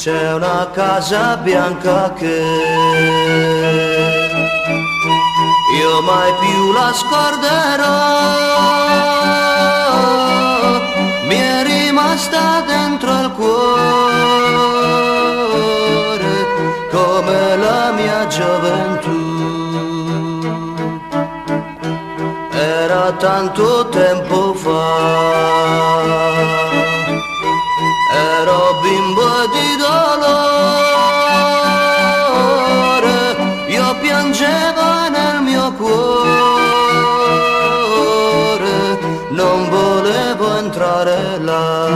c'è una casa bianca che io mai più la scorderò, mi è rimasta dentro al cuore come la mia gioventù. Era tanto tempo fa, ero bimbo di dolore, io piangevo nel mio cuore, non volevo entrare là.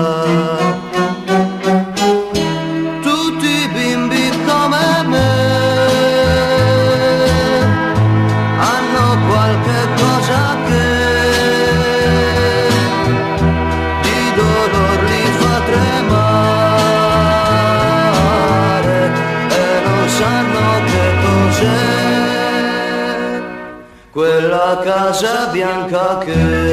Tutti i bimbi come me hanno qualche cosa che di dolor li fa tremare e non sanno che cos'è quella casa bianca che